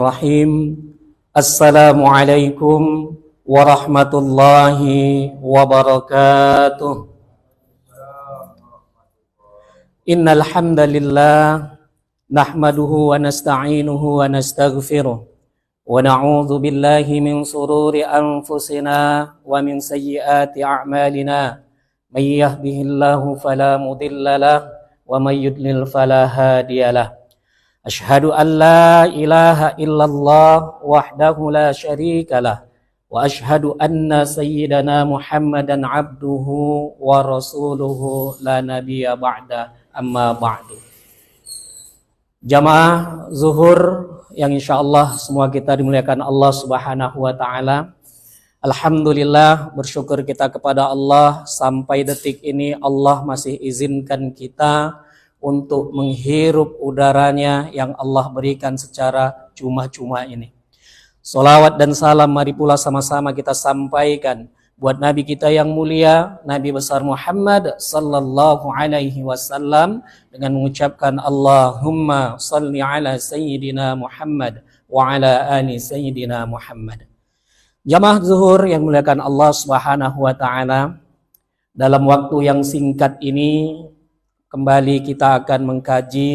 Bismillahirrahmanirrahim. Assalamualaikum warahmatullahi wabarakatuh. Innal hamdalillah nahmaduhu wa nasta'inuhu wa nastaghfiruh wa na'udzu billahi min shururi anfusina wa min sayyiati a'malina. May yahdihillahu fala mudilla lahu wa may yudlil fala hadiyalah. Asyhadu an la ilaha illallah wahdahu la syarika lah wa asyhadu anna sayyidana Muhammadan abduhu wa rasuluhu la nabiyya ba'da amma ba'du. Jamaah zuhur yang insyaallah semua kita dimuliakan Allah Subhanahu wa taala. Alhamdulillah, bersyukur kita kepada Allah sampai detik ini Allah masih izinkan kita untuk menghirup udaranya yang Allah berikan secara cuma-cuma ini. Salawat dan salam mari pula sama-sama kita sampaikan buat Nabi kita yang mulia, Nabi besar Muhammad sallallahu alaihi wasallam, dengan mengucapkan Allahumma salli ala sayyidina Muhammad wa ala ali sayyidina Muhammad. Jamaah zuhur yang muliakan Allah Subhanahu wa taala, dalam waktu yang singkat ini kembali kita akan mengkaji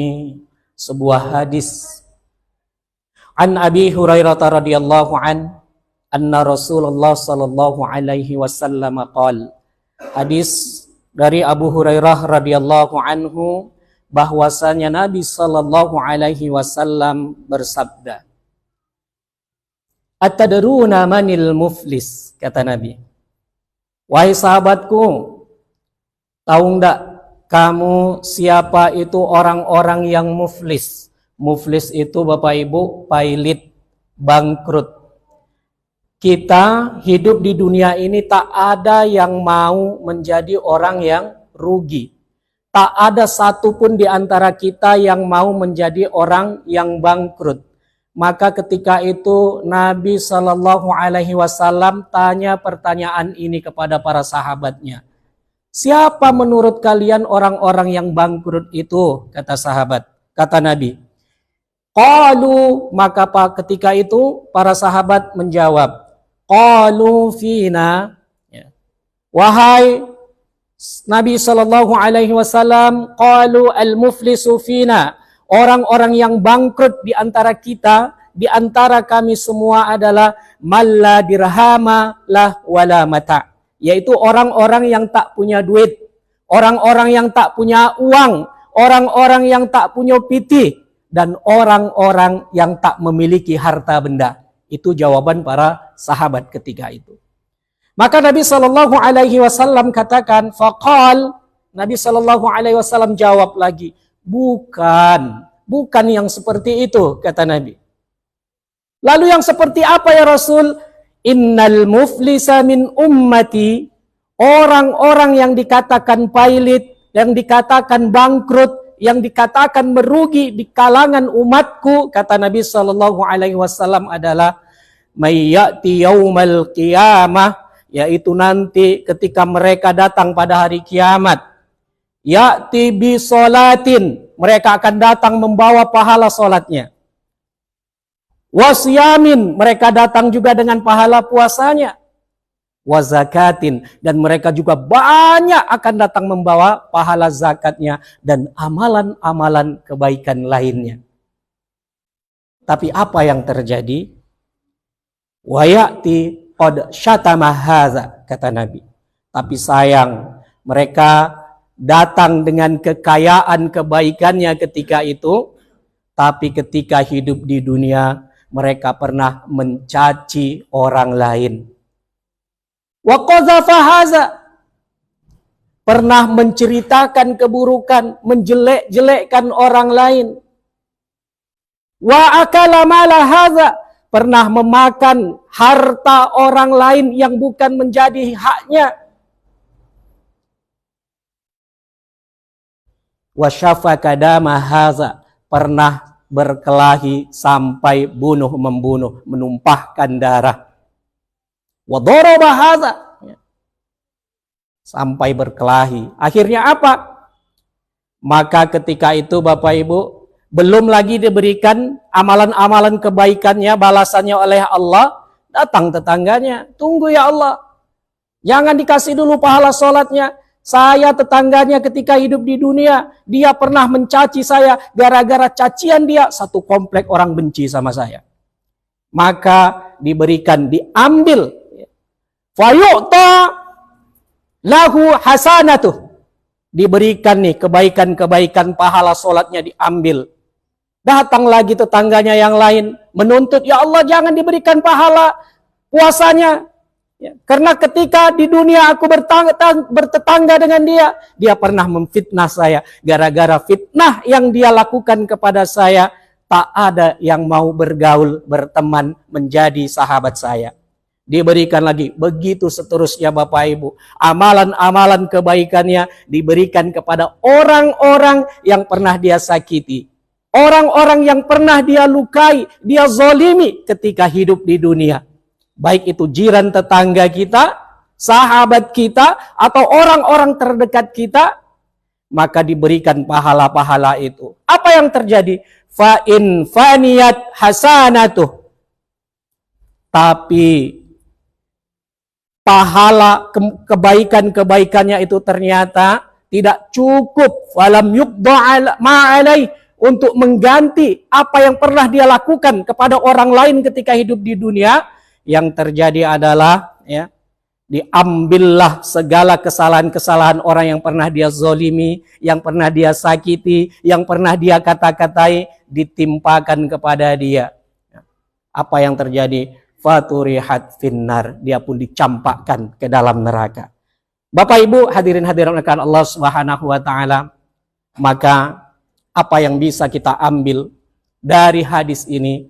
sebuah hadis. An Abi Hurairah radhiyallahu anna Rasulullah sallallahu alaihi wasallam qala. Hadis dari Abu Hurairah radhiyallahu anhu bahwasanya Nabi sallallahu alaihi wasallam bersabda, "Atadruna manil muflis?" Kata Nabi. Wahai sahabatku, tahu enggak kamu siapa itu orang-orang yang muflis? Muflis itu Bapak Ibu pailit, bangkrut. Kita hidup di dunia ini tak ada yang mau menjadi orang yang rugi. Tak ada satupun di antara kita yang mau menjadi orang yang bangkrut. Maka ketika itu Nabi Shallallahu Alaihi Wasallam tanya pertanyaan ini kepada para sahabatnya. Siapa menurut kalian orang-orang yang bangkrut itu? Kata sahabat. Kata Nabi. Qalu, maka ketika itu para sahabat menjawab. Qalu fina. Wahai Nabi Sallallahu Alaihi Wasallam, qalu al-muflisu fina. Orang-orang yang bangkrut di antara kita, di antara kami semua adalah malla dirhama lah wala mata'. Yaitu orang-orang yang tak punya duit, orang-orang yang tak punya uang, orang-orang yang tak punya piti, dan orang-orang yang tak memiliki harta benda. Itu jawaban para sahabat ketika itu. Maka Nabi Shallallahu Alaihi Wasallam katakan, faqal, Nabi Shallallahu Alaihi Wasallam jawab lagi, bukan yang seperti itu, kata Nabi. Lalu yang seperti apa ya Rasul? Innal muflisa min ummati, orang-orang yang dikatakan pailit, yang dikatakan bangkrut, yang dikatakan merugi di kalangan umatku, kata Nabi Shallallahu Alaihi Wasallam adalah mayyati yaumal qiyamah, yaitu nanti ketika mereka datang pada hari kiamat, ya'ti bi sholatin, mereka akan datang membawa pahala sholatnya. Wasyamin, mereka datang juga dengan pahala puasanya. Wazakatin, dan mereka juga banyak akan datang membawa pahala zakatnya dan amalan-amalan kebaikan lainnya. Tapi apa yang terjadi? Wayati qad syatama hadza, kata Nabi. Tapi sayang, mereka datang dengan kekayaan kebaikannya ketika itu, tapi ketika hidup di dunia mereka pernah mencaci orang lain. Wa qazafa haza, pernah menceritakan keburukan, menjelek-jelekkan orang lain. Wa akala mala haza, pernah memakan harta orang lain yang bukan menjadi haknya. Wa syafaka dama haza, pernah berkelahi sampai membunuh, menumpahkan darah. Wa daraba hadza, sampai berkelahi. Akhirnya apa? Maka ketika itu Bapak Ibu, belum lagi diberikan amalan-amalan kebaikannya, balasannya oleh Allah, datang tetangganya, tunggu ya Allah, jangan dikasih dulu pahala sholatnya. Saya tetangganya ketika hidup di dunia, dia pernah mencaci saya, gara-gara cacian dia, satu komplek orang benci sama saya. Maka diberikan, diambil. Fayu'ta lahu hasanatuh. Diberikan nih kebaikan-kebaikan, pahala sholatnya diambil. Datang lagi tetangganya yang lain, menuntut, ya Allah jangan diberikan pahala puasanya. Ya, karena ketika di dunia aku bertetangga dengan dia pernah memfitnah saya. Gara-gara fitnah yang dia lakukan kepada saya, tak ada yang mau bergaul, berteman, menjadi sahabat saya. Diberikan lagi, begitu seterusnya Bapak Ibu. Amalan-amalan kebaikannya diberikan kepada orang-orang yang pernah dia sakiti. Orang-orang yang pernah dia lukai, dia zolimi ketika hidup di dunia. Baik itu jiran tetangga kita, sahabat kita, atau orang-orang terdekat kita, maka diberikan pahala-pahala itu. Apa yang terjadi? Fa'in faniyat hasanatuh. Tapi pahala kebaikan-kebaikannya itu ternyata tidak cukup. Walam yubda ma'alai, untuk mengganti apa yang pernah dia lakukan kepada orang lain ketika hidup di dunia. Yang terjadi adalah ya, diambillah segala kesalahan-kesalahan orang yang pernah dia zolimi, yang pernah dia sakiti, yang pernah dia kata-katai, ditimpakan kepada dia. Apa yang terjadi? Faturihat finnar, dia pun dicampakkan ke dalam neraka. Bapak Ibu hadirin hadirat Allah Subhanahu wa taala, maka apa yang bisa kita ambil dari hadis ini?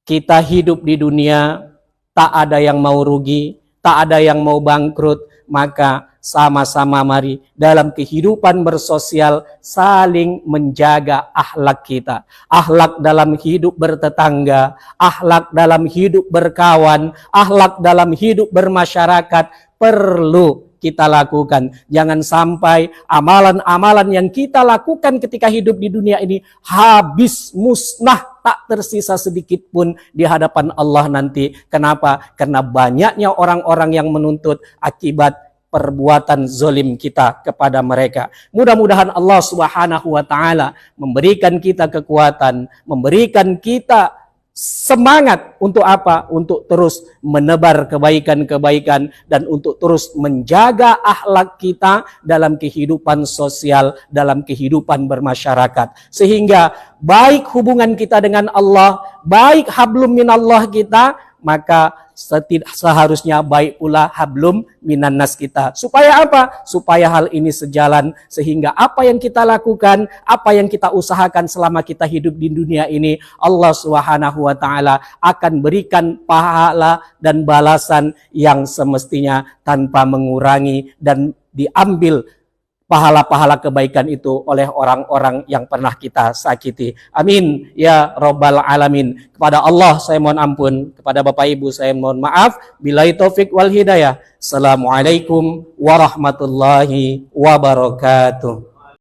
Kita hidup di dunia, tak ada yang mau rugi, tak ada yang mau bangkrut, maka sama-sama mari dalam kehidupan bersosial saling menjaga akhlak kita. Akhlak dalam hidup bertetangga, akhlak dalam hidup berkawan, akhlak dalam hidup bermasyarakat perlu kita lakukan. Jangan sampai amalan-amalan yang kita lakukan ketika hidup di dunia ini habis, musnah, tak tersisa sedikit pun di hadapan Allah nanti. Kenapa? Karena banyaknya orang-orang yang menuntut akibat perbuatan zolim kita kepada mereka. Mudah-mudahan Allah Subhanahu wa taala memberikan kita kekuatan, memberikan kita semangat untuk apa? Untuk terus menebar kebaikan-kebaikan dan untuk terus menjaga akhlak kita dalam kehidupan sosial, dalam kehidupan bermasyarakat. Sehingga baik hubungan kita dengan Allah, baik hablum minallah kita, maka seharusnya baik pula hablum minannas kita. Supaya apa? Supaya hal ini sejalan, sehingga apa yang kita lakukan, apa yang kita usahakan selama kita hidup di dunia ini, Allah Subhanahu wa taala akan berikan pahala dan balasan yang semestinya tanpa mengurangi, dan diambil pahala-pahala kebaikan itu oleh orang-orang yang pernah kita sakiti. Amin ya rabbal alamin. Kepada Allah saya mohon ampun, kepada Bapak Ibu saya mohon maaf. Billahi taufik wal hidayah. Assalamualaikum warahmatullahi wabarakatuh.